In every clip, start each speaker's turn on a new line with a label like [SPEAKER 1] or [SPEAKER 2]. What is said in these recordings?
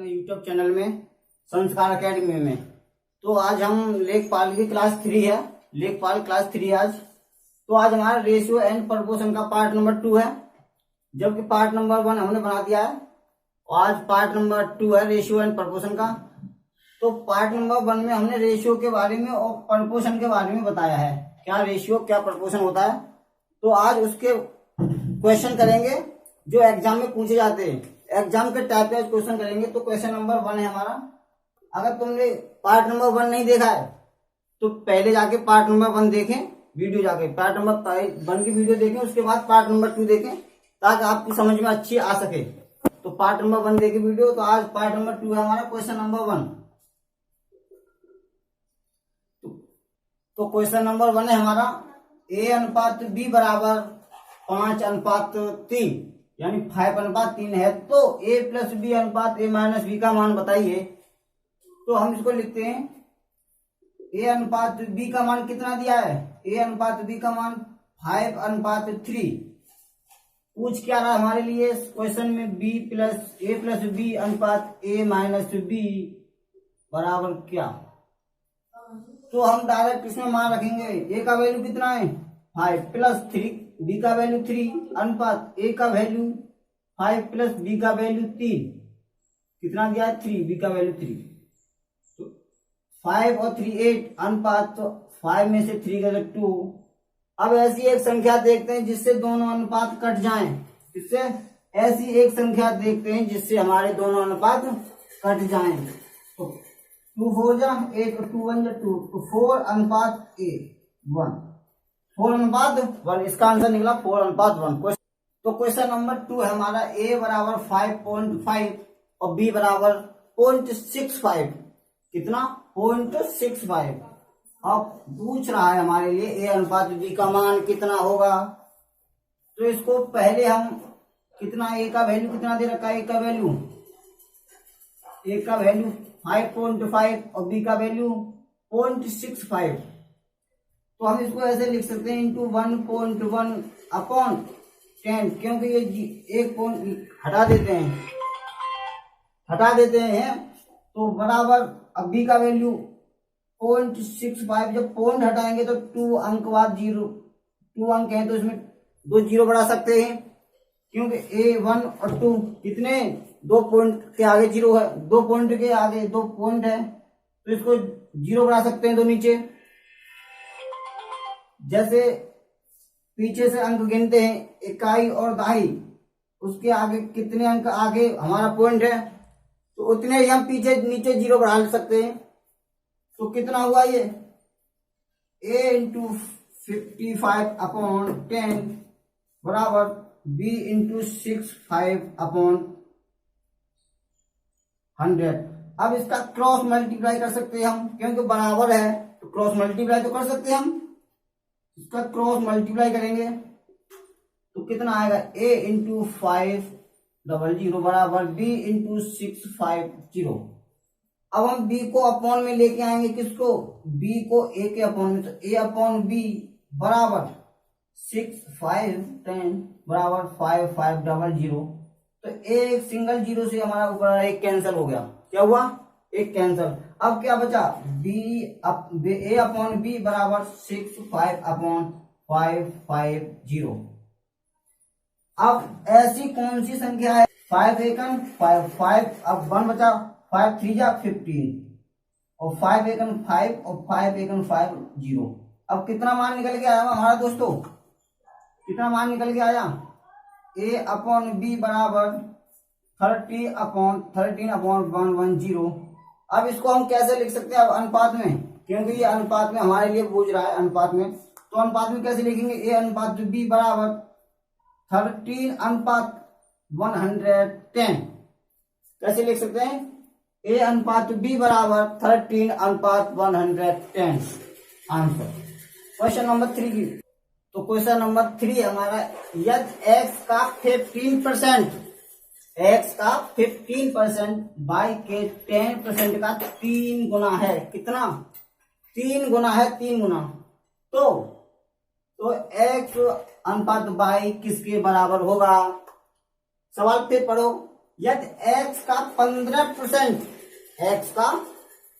[SPEAKER 1] अपने YouTube channel में संस्कार एकेडमी में। तो आज हम लेखपाल की क्लास 3 है, लेखपाल क्लास 3 आज। तो आज हमारा रेशियो एंड प्रपोर्शन का पार्ट नंबर 2 है, जबकि पार्ट नंबर 1 हमने बना दिया है और आज पार्ट नंबर 2 है रेशियो एंड प्रपोर्शन का। तो पार्ट नंबर 1 में हमने रेशियो के बारे में और प्रपोर्शन के बारे में बताया है, क्या रेशियो क्या प्रपोर्शन होता है। तो आज उसके क्वेश्चन करेंगे जो एग्जाम में पूछे जाते हैं, एग्जाम के टाइप के क्वेश्चन करेंगे। तो क्वेश्चन नंबर 1 है हमारा। अगर तुमने पार्ट नंबर 1 नहीं देखा है तो पहले जाके पार्ट नंबर 1 देखें, वीडियो जाके पार्ट नंबर 1 की वीडियो देखें, उसके बाद पार्ट नंबर 2 देखें ताकि आपकी समझ में अच्छी आ सके। तो पार्ट नंबर 1 देखे वीडियो। तो आज पार्ट नंबर 2 है हमारा क्वेश्चन नंबर 1। तो क्वेश्चन नंबर 1 है हमारा A/B बराबर 5/3 यानी 5/3 है, तो A+B/A-B का मान बताइए। तो हम इसको लिखते हैं A/B का मान कितना दिया है, A/B का मान 5/3। पूछ क्या रहा हमारे लिए क्वेश्चन में A+B/A-B बराबर क्या। तो हम डायरेक्ट इसमें मान रखेंगे। A का वैल्यू कितना है 5 + 3, B का वैल्यू 3 अनुपात A का वैल्यू 5 + B का वैल्यू 3, कितना दिया है 3, B का वैल्यू 3। तो 5 और 3 8 अनुपात, तो 5 में से 3 गए 2। अब ऐसी एक संख्या देखते हैं जिससे दोनों अनुपात कट जाएं। इससे ऐसी एक संख्या देखते हैं जिससे हमारे दोनों अनुपात कट जाएं। तो 2 4 जा 8 और 2 1 जा 2, तो 4:1, 4:1। इसका आंसर निकला 4:1। तो क्वेश्चन नंबर 2 है हमारा A बराबर 5.5 और B बराबर 0.65, कितना 0.65। अब पूछ रहा है हमारे लिए A/B का मान कितना होगा। तो इसको पहले हम कितना A का वैल्यू कितना दे रखा है, A का वैल्यू 5.5 और B का वैल्यू 0.65। तो हम इसको ऐसे लिख सकते हैं इंटू 1.1/10, क्योंकि ये एक पॉइंट हटा देते हैं तो बराबर। अब B का वैल्यू 0.65, जब पॉइंट हटाएंगे तो 2 अंक बाद 0, 2 अंक है तो इसमें 2 0 बढ़ा सकते हैं, क्योंकि A1 और 2 कितने 2 पॉइंट के आगे 0 है, 2 पॉइंट के आगे 2 पॉइंट है, तो इसको 0 बढ़ा सकते हैं। तो नीचे जैसे पीछे से अंक गिनते हैं, इकाई और दहाई, उसके आगे कितने अंक आगे हमारा पॉइंट है, तो उतने ही हम पीछे नीचे 0 बढ़ा सकते हैं। तो कितना हुआ ये A × 55/10 बराबर B × 65/100। अब इसका क्रॉस मल्टीप्लाई कर सकते हैं हम, क्योंकि बराबर है तो क्रॉस मल्टीप्लाई तो कर सकते हैं हम। इसका क्रॉस मल्टीप्लाई करेंगे तो कितना आएगा A × 500 बराबर B × 650। अब हम B को अपॉन में लेके आएंगे, किसको B को A के अपॉन में, तो A/B बराबर 6 5 10 बराबर 5500। तो एक सिंगल 0 से हमारा ऊपर एक कैंसिल हो गया, क्या हुआ एक कैंसिल। अब क्या बचा A/B बराबर 65/550। अब ऐसी कौन सी संख्या है 5 एकम 5, अब 1 बचा 5 3 जा 15 और 5 एकम 5 और 5 एकम 5 0। अब कितना मान निकल के आया हमारा दोस्तों, कितना मान निकल के आया A/B बराबर 13/110। अब इसको हम कैसे लिख सकते हैं अब अनुपात में, क्योंकि ये अनुपात में हमारे लिए पूछ रहा है अनुपात में। तो अनुपात में कैसे लिखेंगे A/B बराबर 13/110। कैसे लिख सकते हैं A/B बराबर 13/110। आंसर क्वेश्चन नंबर 3 की। तो क्वेश्चन नंबर 3 हमारा, यदि x का 15% y के 10% का 3 गुना है, कितना 3 गुना है, 3 गुना। तो x अनुपात y किसके बराबर होगा। सवाल फिर पढ़ो, यदि x का 15%, x का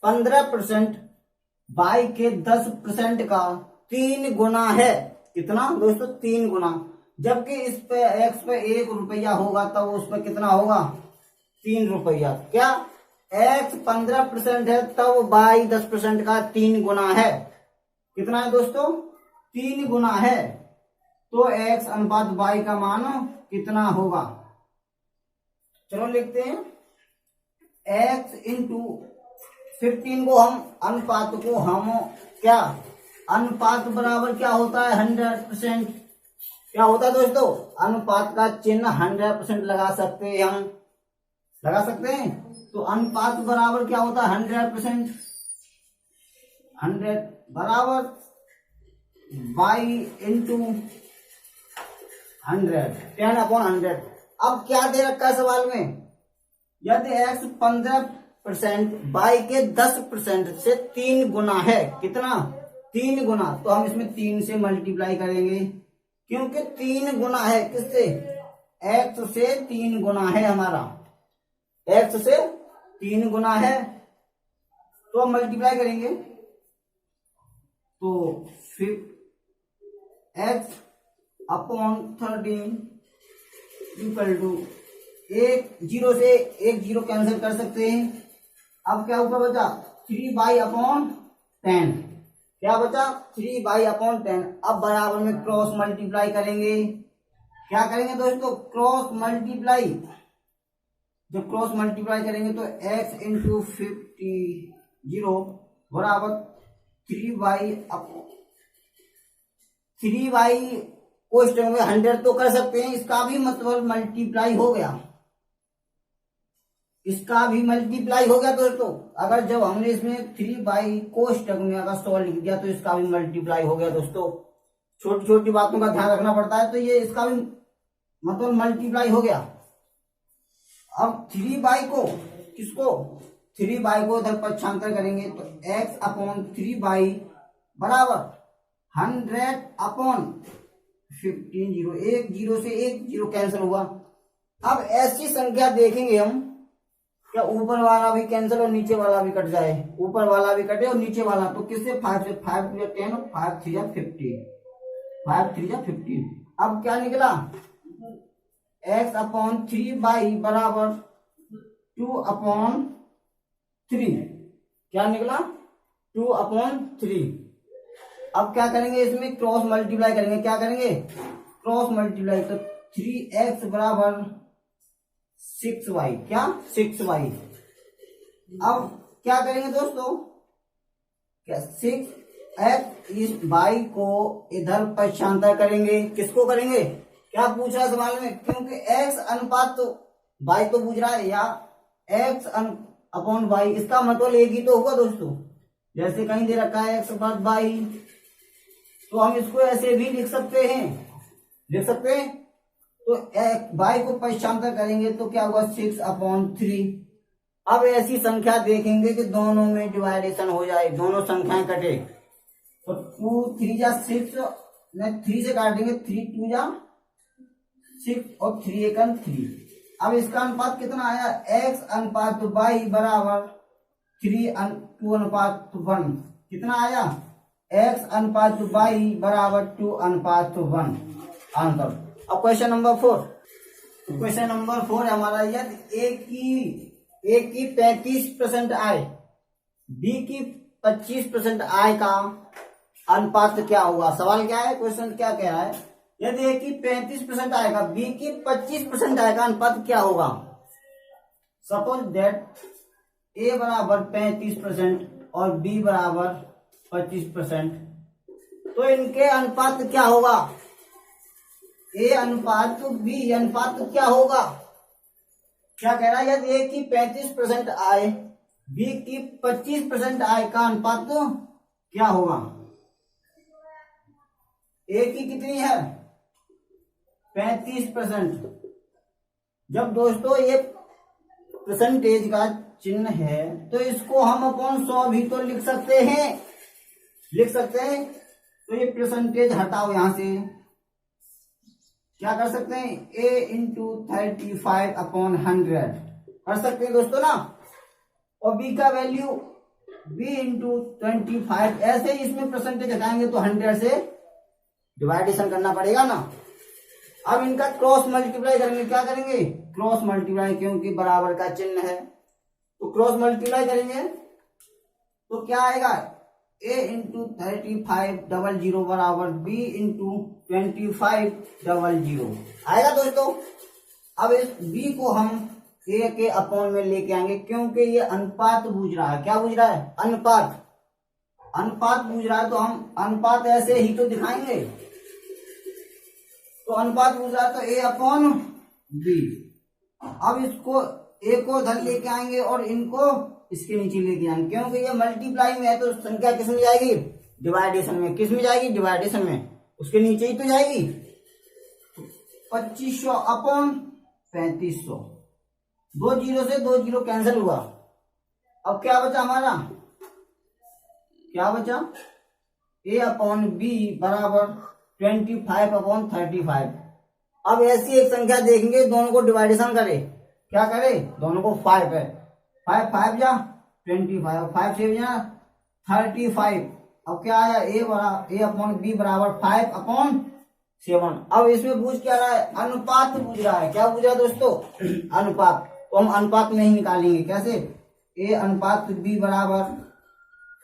[SPEAKER 1] 15% y के 10% का 3 गुना है। कितना दोस्तों? 3 गुना। जबकि इस पे x पे 1 रुपया होगा तब उस पर कितना होगा? 3 रुपया। क्या x 15% है तब y 10% का 3 गुना है। कितना है दोस्तों? 3 गुना है। तो x अनुपात y का मान कितना होगा? चलो लिखते हैं x इंटू 15 को हम अनुपात को हम क्या अनुपात बराबर क्या होता है? 100%। क्या होता है दोस्तों? अनुपात का चिन्ह 100% लगा सकते हैं, हम लगा सकते हैं। तो अनुपात बराबर क्या होता है? 100%। 100 बराबर y इंटू 100, 10/100। अब क्या दे रखा है सवाल में? यदि x 15% y के 10% से 3 गुना है। कितना? 3 गुना। तो हम इसमें 3 से मल्टीप्लाई करेंगे, क्योंकि 3 गुना है। किससे? x से 3 गुना है हमारा, x से 3 गुना है। तो हम मल्टीप्लाई करेंगे तो फिर x अपॉन 13 इक्वल टू 0 से 1 कैंसिल कर सकते हैं। अब क्या ऊपर बचा? 3/10। क्या बचा? 3/10। अब बराबर में क्रॉस मल्टीप्लाई करेंगे। क्या करेंगे दोस्तों? Cross multiply. जब क्रॉस मल्टीप्लाई करेंगे तो x इंटू 50 बराबर 3y को इस में 100 तो कर सकते हैं। इसका भी मतलब मल्टीप्लाई हो गया, इसका भी मल्टीप्लाई हो गया दोस्तों। अगर जब हमने इसमें 3y कोष्टक में अगर 100 लिख दिया तो इसका भी मल्टीप्लाई हो गया दोस्तों। छोटी छोटी बातों का ध्यान रखना पड़ता है। तो ये इसका भी मतलब मल्टीप्लाई हो गया। अब 3y को किसको? 3y को इधर पक्षांतर करेंगे तो x अपॉन 3y बराबर 100/15। 0 से 1 कैंसिल हुआ। अब ऐसी संख्या देखेंगे हम, क्या ऊपर वाला भी कैंसिल और नीचे वाला भी कट जाए? ऊपर वाला भी कटे और नीचे वाला। तो किससे? 5 से 5 3 10, 5 3 50, 5 3 15। अब क्या निकला? x अपॉन 3y बराबर 2/3। क्या निकला? 2/3। अब क्या करेंगे? इसमें क्रॉस मल्टीप्लाई करेंगे। क्या करेंगे? Cross multiply. तो 3x बराबर 6y। क्या? 6y। अब क्या करेंगे दोस्तों? क्या 6x इस y को इधर पक्षांतर करेंगे। किसको करेंगे? क्या पूछ रहा है सवाल में? क्योंकि x अनुपात तो y तो पूछ रहा है, या x अपॉन y, इसका मतलब एक ही तो होगा दोस्तों। जैसे कहीं दे रखा है x अपॉन y, तो हम इसको ऐसे भी लिख सकते हैं, लिख सकते हैं। तो y को पक्षांतर करेंगे तो क्या होगा? 6/3। अब ऐसी संख्या देखेंगे कि दोनों में डिवाइडेशन हो जाए, दोनों संख्याएं कटे। तो 2 3 जा 6, 3 से काटेंगे, 3 2 जा 6 और 3 1 3। अब इसका अनुपात कितना आया? x अनुपात y बराबर 3:2:1। कितना आया? x अनुपात y बराबर 2:1। आंसर। अब क्वेश्चन नंबर 4। क्वेश्चन नंबर 4 हमारा, यदि ए की 35% आय, बी की 25% आय का अनुपात क्या होगा? सवाल क्या है? क्वेश्चन क्या कह रहा है? यदि ए की 35% आएगा, बी की 25% आय का अनुपात क्या होगा? सपोज दैट ए बराबर 35% और बी बराबर 25%, तो इनके अनुपात क्या होगा? ए अनुपात तो बी अनुपात तो क्या होगा? क्या कह रहा है? यदि ए की 35% आय, बी की 25% आय का अनुपात तो क्या होगा? ए की कितनी है? 35%। जब दोस्तों ये परसेंटेज का चिन्ह है तो इसको हम अपॉन 100 भी तो लिख सकते हैं, लिख सकते हैं। तो ये परसेंटेज हटाओ यहां से, क्या कर सकते हैं, a इंटू 35 अपॉन 100 कर सकते हैं दोस्तों ना। और b का वैल्यू b इंटू 25, ऐसे ही इसमें परसेंटेज हटाएंगे तो 100 से डिवाइडेशन करना पड़ेगा ना। अब इनका क्रॉस मल्टीप्लाई करेंगे, क्या करेंगे, क्रॉस मल्टीप्लाई, क्योंकि बराबर का चिन्ह है तो क्रॉस मल्टीप्लाई करेंगे तो क्या आएगा, a इंटू 3500 बराबर b इंटू 2500 आएगा दोस्तों। अब इस b को हम a के अपॉन में लेके आएंगे, क्योंकि ये अनुपात बूझ रहा है। क्या बूझ रहा है, अनुपात, अनुपात बूझ रहा है, तो हम अनुपात ऐसे ही तो दिखाएंगे। तो अनुपात बूझ रहा है तो a अपॉन b। अब इसको a को इधर लेके आएंगे और इनको इसके नीचे लेके आएंगे, क्योंकि ये मल्टीप्लाई में है तो संख्या किस में जाएगी, डिवाइडेशन में। किस में जाएगी, डिवाइडेशन में, उसके नीचे ही तो जाएगी। 2500 अपॉन 3500, 2 जीरो से 2 जीरो कैंसिल हुआ। अब क्या बचा हमारा, क्या बचा, a अपॉन b बराबर 25 अपॉन 35। अब ऐसी एक संख्या देखेंगे, दोनों को डिवाइडेशन करे, क्या करे, दोनों को 5 है, 5 5 जा 25, 5 से जा 35। अब क्या आया, a अपॉन b बराबर 5 अपॉन 7। अब इसमें पूछ क्या रहा है, अनुपात पूछ रहा है। क्या पूछ रहा है दोस्तों, अनुपात। तो हम अनुपात में ही निकालेंगे, कैसे, a अनुपात b बराबर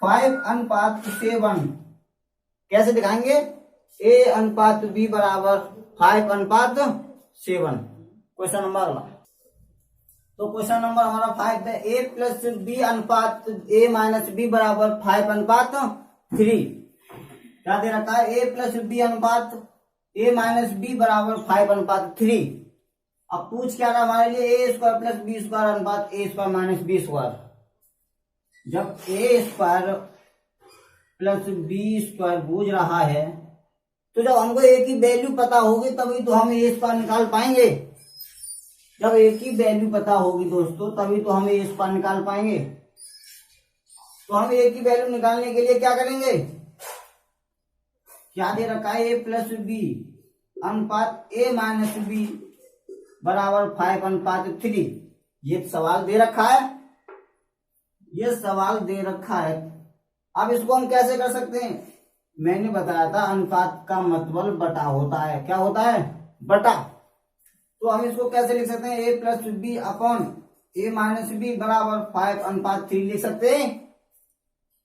[SPEAKER 1] 5 अनुपात 7। कैसे दिखाएंगे, a अनुपात b बराबर 5 अनुपात 7। क्वेश्चन नंबर अगला, तो क्वेश्चन नंबर हमारा 5 है, a प्लस b अनुपात a माइनस b बराबर 5 अनुपात 3। क्या दे रखा है, a प्लस b अनुपात a माइनस b बराबर 5 अनुपात 3। अब पूछ क्या रहा हमारे लिए, a square plus b square अनुपात a square minus b square. जब a square plus b square बूझ रहा है तो जब हमको a की वैल्यू पता होगी तभी तो हम a स्क्वायर निकाल पाएंगे। जब a की वैल्यू पता होगी दोस्तों तभी तो हम a स्क्वायर निकाल पाएंगे। तो हम a की वैल्यू निकालने के लिए क्या करेंगे, क्या दे रखा है, a प्लस b अनुपात a माइनस b बराबर 5 अनुपात 3। ये सवाल दे रखा है, ये सवाल दे रखा है। अब इसको हम कैसे कर सकते हैं, मैंने बताया था अनुपात का मतलब बटा होता है। क्या होता है, बटा। तो हम इसको कैसे लिख सकते हैं, a plus b upon a minus b बराबर 5 अनुपात 3 लिख सकते हैं।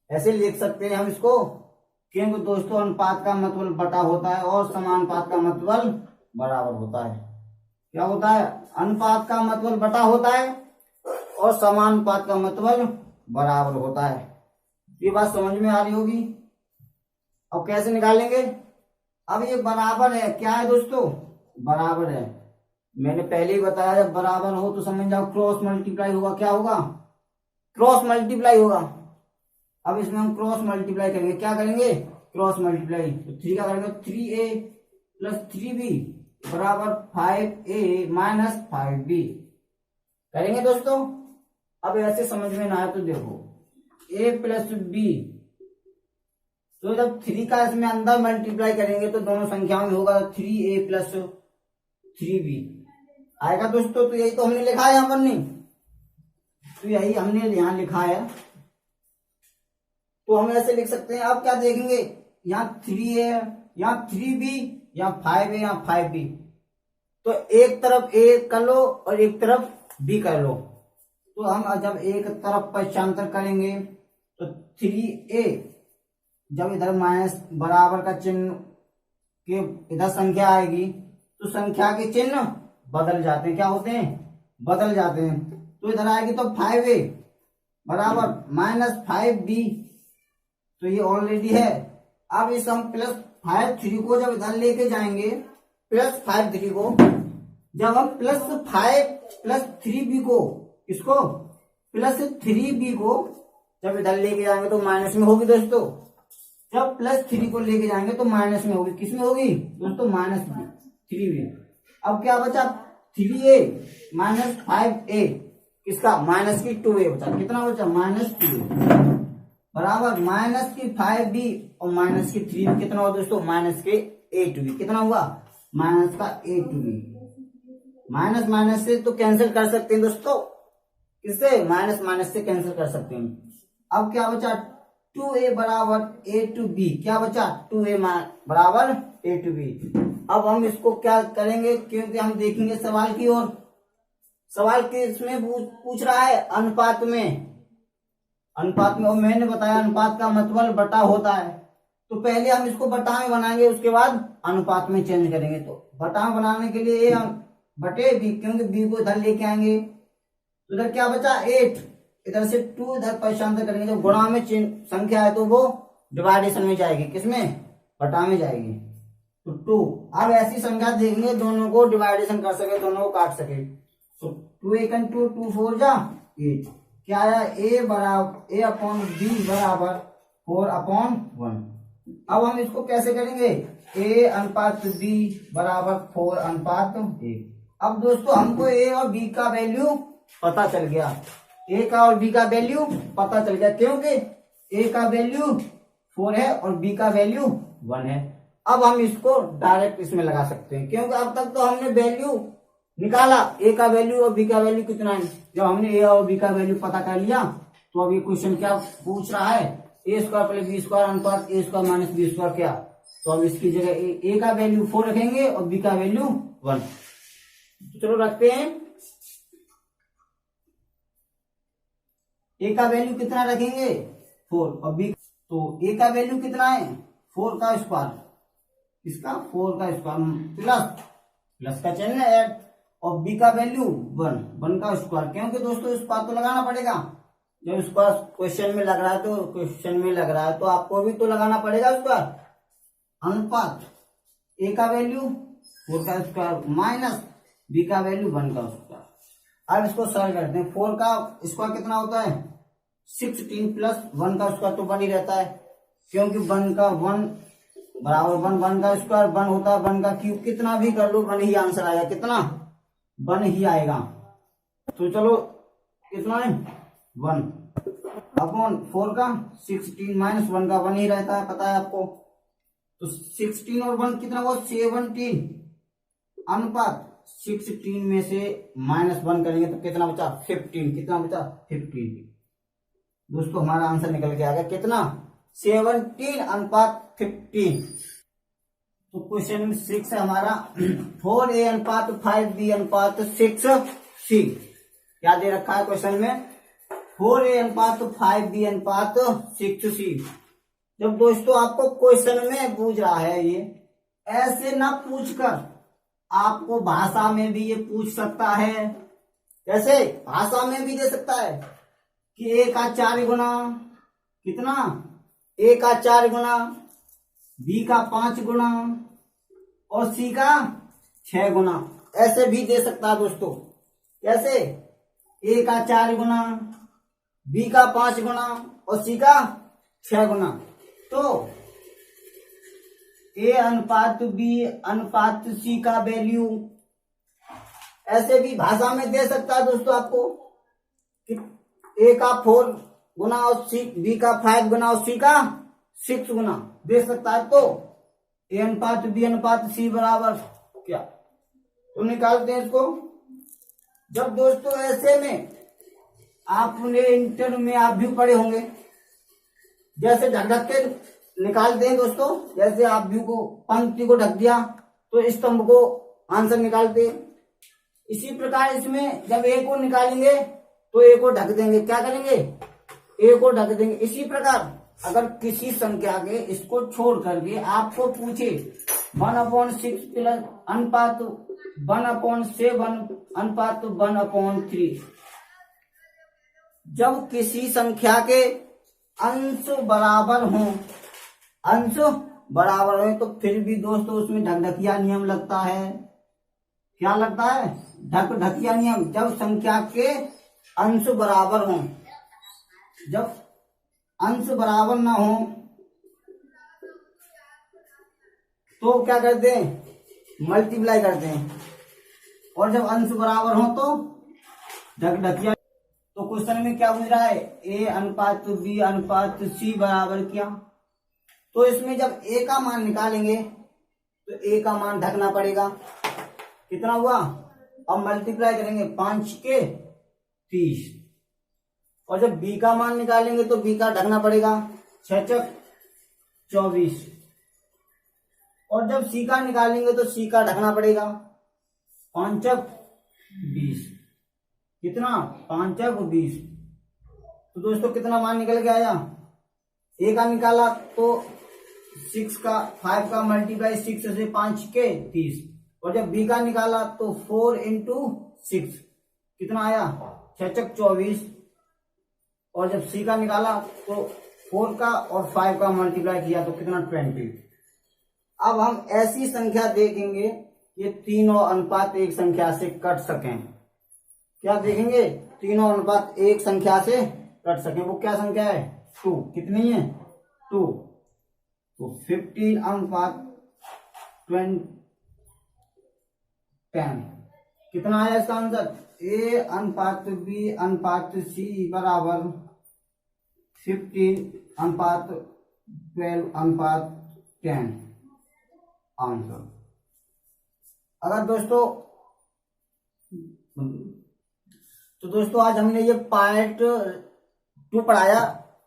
[SPEAKER 1] ऐसे लिख सकते हैं हम इसको, क्योंकि दोस्तों अनुपात का मतलब बटा होता है और समानुपात का मतलब बराबर होता है। क्या होता है, अनुपात का मतलब बटा होता है और समानुपात का मतलब बराबर होता है। ये बात समझ में आ रही होगी। अब कैसे निकालेंगे, अब ये बराबर है, क्या है दोस्तों, बराबर है। मैंने पहले ही बताया जब बराबर हो तो समझ जाओ क्रॉस मल्टीप्लाई होगा। क्या होगा, क्रॉस मल्टीप्लाई होगा। अब इसमें हम क्रॉस मल्टीप्लाई करेंगे, क्या करेंगे, क्रॉस मल्टीप्लाई। तो 3 का करेंगे 3a प्लस 3b बराबर 5a माइनस 5b करेंगे दोस्तों। अब ऐसे समझ में ना आए तो देखो a प्लस b, तो जब 3 का इसमें अंदर मल्टीप्लाई करेंगे तो दोनों संख्याओं में होगा 3a प्लस 3b आएगा दोस्तों। तो यही तो हमने लिखा है यहाँ पर, नहीं तो यही हमने यहाँ लिखा है, तो हम ऐसे लिख सकते हैं। अब क्या देखेंगे, यहाँ 3a है, यहाँ 3b, यहाँ 5a, यहाँ 5b। तो एक तरफ a कर लो और एक तरफ b कर लो। तो हम जब एक तरफ पक्षांतर करेंगे तो 3a, जब इधर माइनस बराबर का चिन्ह के इधर संख्या आएगी तो संख्या के चिन्ह बदल जाते हैं। क्या होते हैं, बदल जाते हैं। तो इधर आएगी तो 5a बराबर माइनस 5b, तो ये ऑलरेडी है। अब इस हम प्लस 5 3 को जब इधर लेके जाएंगे, प्लस 5 3 को जब हम प्लस 5 प्लस 3b को, इसको प्लस 3b को जब इधर लेके जाएंगे तो माइनस में होगी दोस्तों। जब प्लस 3 को लेके जाएंगे तो माइनस में होगी, किस में होगी दोस्तों, माइनस 3b। अब क्या बचा, 3a माइनस 5a, किसका, माइनस की 2a बचा। कितना बचा, माइनस 2a बराबर माइनस की 5b और माइनस की 3b कितना हुआ दोस्तों, माइनस के 8b। कितना हुआ, माइनस का ए टू बी। माइनस माइनस से तो कैंसिल कर सकते हैं दोस्तों, किससे? माइनस माइनस से कैंसिल कर सकते हैं। अब क्या बचा? 2a बराबर ए टू बी। क्या बचा? 2a बराबर ए टू बी। अब हम इसको क्या करेंगे, क्योंकि हम देखेंगे सवाल की ओर। सवाल किसमें पूछ रहा है? अनुपात में। अनुपात में, और मैंने बताया अनुपात का मतलब बटा होता है, तो पहले हम इसको बटा में बनाएंगे, उसके बाद अनुपात में चेंज करेंगे। तो बटा में बनाने के लिए ए बटे बी, क्योंकि बी को इधर लेके आएंगे, तो इधर क्या बचा? 8, इधर से 2 इधर परेशान करेंगे। जब गुणा में संख्या है तो वो डिवाइडेशन में जाएगी, किसमें? बटा में जाएगी। तो 2, अब ऐसी संख्या देंगे दोनों को डिवाइडेशन कर सके, दोनों को काट सके। तो 2 एक 2, 2 4 जा 8। क्या आया? ए बराबर ए अपॉन बी बराबर 4/1। अब हम इसको कैसे करेंगे? ए अनुपात बी बराबर 4/1। अब दोस्तों हमको ए और बी का वैल्यू पता चल गया। ए का और बी का वैल्यू पता चल गया, क्योंकि ए का वैल्यू 4 है और बी का वैल्यू 1 है। अब हम इसको डायरेक्ट इसमें लगा सकते हैं, क्योंकि अब तक तो हमने वैल्यू निकाला, ए का वैल्यू और बी का वैल्यू कितना है। जब हमने ए और बी का वैल्यू पता कर लिया, तो अब ये क्वेश्चन क्या पूछ रहा है? ए स्क्वायर प्लस बी स्क्वायर अनुपात ए स्क्वायर माइनस बी स्क्वायर क्या? तो अब इसकी जगह ए का वैल्यू 4 रखेंगे और बी का वैल्यू 1। तो चलो रखते हैं। ए का वैल्यू कितना रखेंगे? 4, और बी, तो ए का वैल्यू कितना है? 4 का स्क्वायर, इसका 4 का स्क्वायर प्लस का चिन्ह है ऐड, और बी का वैल्यू 1 का स्क्वायर, क्योंकि दोस्तों स्क्वायर तो लगाना पड़ेगा। जब स्क्वायर क्वेश्चन में लग रहा है, तो क्वेश्चन में लग रहा है तो आपको भी तो लगाना पड़ेगा स्क्वायर। अनुपात ए का वैल्यू 4 का स्क्वायर माइनस बी का वैल्यू 1 का स्क्वायर। अब इसको सरल करते हैं। 4 का स्क्वायर कितना होता है? 16 प्लस 1 का स्क्वायर तो 1 ही रहता है, क्योंकि 1 का 1 बराबर 1 का स्क्वायर 1 होता है। 1 का क्यूब कितना भी कर लो 1 ही आंसर आएगा। कितना? 1 ही आएगा। तो चलो कितना है? 1 अपॉन 4 का 16 माइनस 1 का 1 ही रहता है, पता है आपको। तो 16 और 1 कितना हुआ? 17 अनुपात 16 में से -1 करेंगे तो कितना बचा? 15। कितना बचा? 15। दोस्तों हमारा आंसर निकल के आ गया कितना? 17/15। तो क्वेश्चन 6 है हमारा 4a/5b/6c। क्या दे रखा है क्वेश्चन में? 4a/5b/6c। जब दोस्तों आपको क्वेश्चन में पूछ रहा है, ये ऐसे ना पूछकर आपको भाषा में भी ये पूछ सकता है। कैसे? भाषा में भी दे सकता है कि a का 4 गुना कितना? a का 4 गुना, b का 5 गुना और c का 6 गुना, ऐसे भी दे सकता है दोस्तों। कैसे? a का 4 गुना, b का 5 गुना और c का 6 गुना। तो a अनुपात b अनुपात c का वैल्यू ऐसे भी भाषा में दे सकता है दोस्तों आपको कि a का 4 गुना और b का 5 गुना और c का 6 गुना दे सकता है। तो a अनुपात b अनुपात c बराबर क्या? तो निकालते हैं इसको। जब दोस्तों ऐसे में आपने इंटर में आप भी पढ़े होंगे, जैसे ढक ढक के निकालते हैं दोस्तों। जैसे आप व्यू को पंक्ति को ढक दिया तो स्तंभ को आंसर निकालते हैं। इसी प्रकार इसमें जब ए को निकालेंगे तो ए को ढक देंगे। क्या करेंगे? ए को ढक देंगे। इसी प्रकार अगर किसी संख्या के इसको छोड़ करके आपको पूछे 1/6 प्लस अनुपात 1/7 अनुपात 1/3, जब किसी संख्या के अंश बराबर हों, अंश बराबर हो, तो फिर भी दोस्तों उसमें ढकढकिया नियम लगता है। क्या लगता है? ढकढकिया नियम। जब संख्या के अंश बराबर हों, जब अंश बराबर ना हो तो क्या करते हैं? मल्टीप्लाई करते हैं। और जब अंश बराबर हो तो ढकढकिया। तो क्वेश्चन में क्या पूछ रहा है? a अनुपात b अनुपात c बराबर क्या? तो इसमें जब a का मान निकालेंगे तो ए का मान ढकना पड़ेगा। कितना हुआ? अब मल्टीप्लाई करेंगे 5 के 30, और जब बी का मान निकालेंगे तो बी का ढकना पड़ेगा 6 चक 24, और जब सी का निकालेंगे तो सी का ढकना पड़ेगा 5 चक 20। कितना? 5 चक 20। तो दोस्तों कितना मान निकल के आया? ए का निकाला तो 5 का मल्टीप्लाई 6 से 5 के 30, और जब बी का निकाला तो 4 इंटू 6 कितना आया? 6 चक 24, और जब सी का निकाला तो 4 का और 5 का मल्टीप्लाई किया तो कितना? 20। अब हम ऐसी संख्या देखेंगे ये तीनों अनुपात एक संख्या से कट सकें। क्या देखेंगे? तीनों अनुपात एक संख्या से कट सकें। वो क्या संख्या है? 2। कितनी है? 2। तो 15 अनुपात 10 कितना आया इसका आंसर? ए अनुपात बी अनुपात सी बराबर 15 अनुपात 12 अनुपात 10 आंसर। अगर दोस्तों तो दोस्तों आज हमने ये पार्ट 2 पढ़ाया,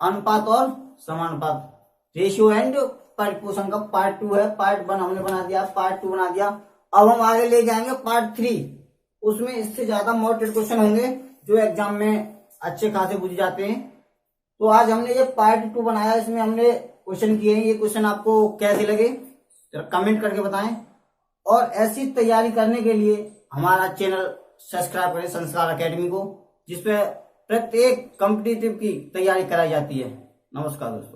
[SPEAKER 1] अनुपात और समानुपात, रेशियो एंड प्रोपोर्शन का पार्ट 2 है। पार्ट 1 हमने बना दिया, पार्ट 2 बना दिया। अब हम आगे ले जाएंगे पार्ट 3। उसमें इससे ज्यादा मॉडल क्वेश्चन होंगे जो एग्जाम में अच्छे खासे पूछे जाते हैं। तो आज हमने ये पार्ट 2 बनाया, इसमें हमने क्वेश्चन किए हैं। ये क्वेश्चन आपको कैसे लगे कमेंट करके बताएं, और ऐसी तैयारी करने के लिए हमारा चैनल सब्सक्राइब करें संस्कार एकेडमी को, जिसपे प्रत्येक कॉम्पिटिटिव की तैयारी कराई जाती है। नमस्कार दोस्तों।